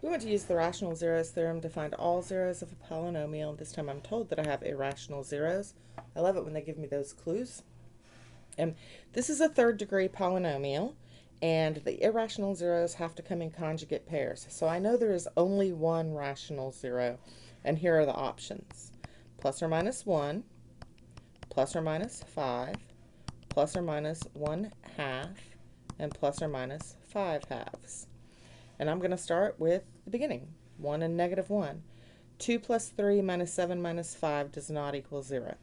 We want to use the rational zeros theorem to find all zeros of a polynomial. This time I'm told that I have irrational zeros. I love it when they give me those clues. And this is a third degree polynomial, and the irrational zeros have to come in conjugate pairs. So I know there is only one rational zero, and here are the options. Plus or minus 1, plus or minus 5, plus or minus 1/2, and plus or minus 5/2. And I'm going to start with the beginning, 1 and -1. 2 plus 3 minus 7 minus 5 does not equal 0.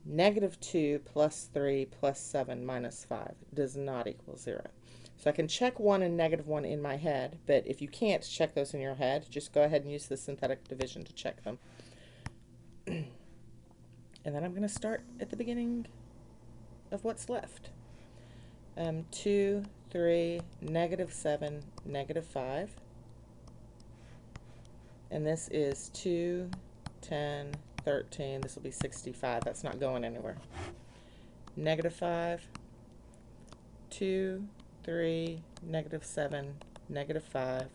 -2 plus 3 plus 7 minus 5 does not equal 0. So I can check 1 and -1 in my head, but if you can't check those in your head, just go ahead and use the synthetic division to check them. And then I'm going to start at the beginning of what's left. 2, 3, -7, -5. And this is 2, 10, 13. This will be 65. That's not going anywhere. -5, 2, 3, -7, -5,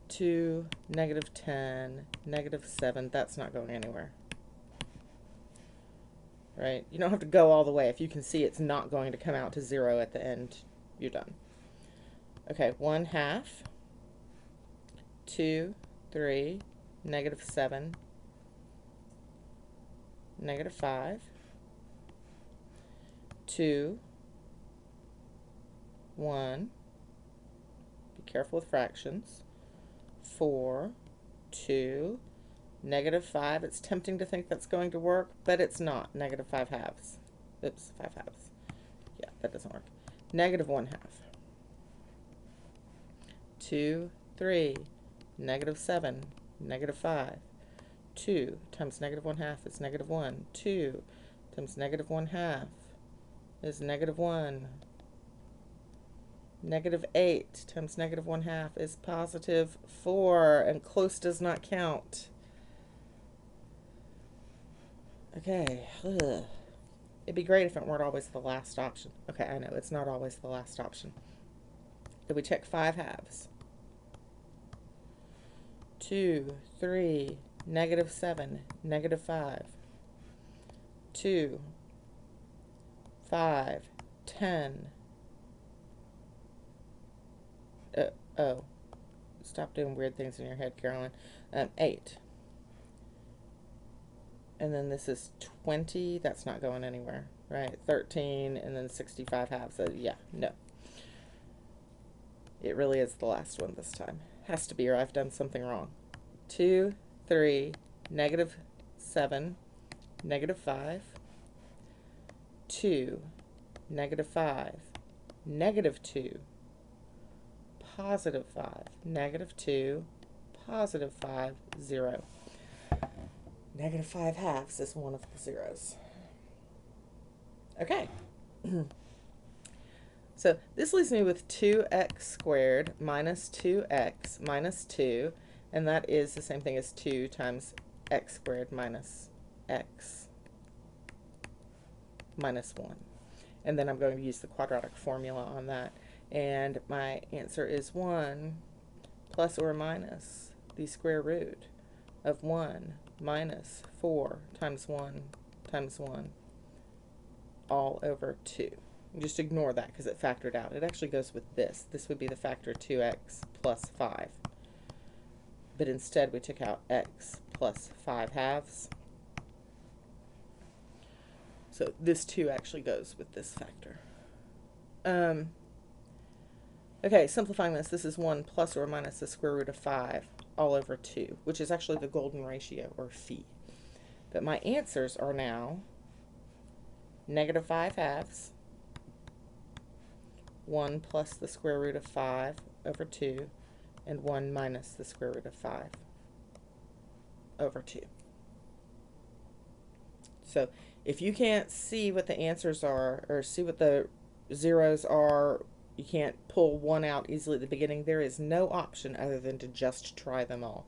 2, -10, -7. That's not going anywhere. Right? You don't have to go all the way. If you can see it's not going to come out to 0 at the end, you're done. Okay, 1/2, 2, 3, -7, -5, 2, 1, be careful with fractions, 4, 2, -5. It's tempting to think that's going to work, but it's not. -5/2. Oops, 5/2. Yeah, that doesn't work. -1/2. 2, 3, -7, -5. 2 times -1/2 is -1. 2 times -1/2 is -1. -8 times -1/2 is +4, and close does not count. Okay, it'd be great if it weren't always the last option. Okay, I know, it's not always the last option. Did we check 5/2? 2, 3, -7, -5. 2, 5, 10. Oh, stop doing weird things in your head, Carolyn. 8. And then this is 20. That's not going anywhere, right? 13, and then 65/2. So yeah, no. It really is the last one this time. Has to be, or I've done something wrong. 2, 3, -7, -5. 2, -5, -2, +5, -2, +5, 0. -5/2 is one of the zeros. Okay. So this leaves me with 2x squared minus 2x minus 2, and that is the same thing as 2 times x squared minus x minus 1. And then I'm going to use the quadratic formula on that. And my answer is 1 plus or minus the square root of 1 minus 4 times 1 times 1 all over 2. Just ignore that because it factored out. It actually goes with this. This would be the factor 2x plus 5. But instead we took out x plus 5/2. So this 2 actually goes with this factor. Okay, simplifying this is 1 plus or minus the square root of 5 all over 2, which is actually the golden ratio, or phi. But my answers are now -5/2, 1 plus the square root of 5 over 2, and 1 minus the square root of 5 over 2. So if you can't see what the answers are, or see what the zeros are, you can't pull one out easily at the beginning, there is no option other than to just try them all.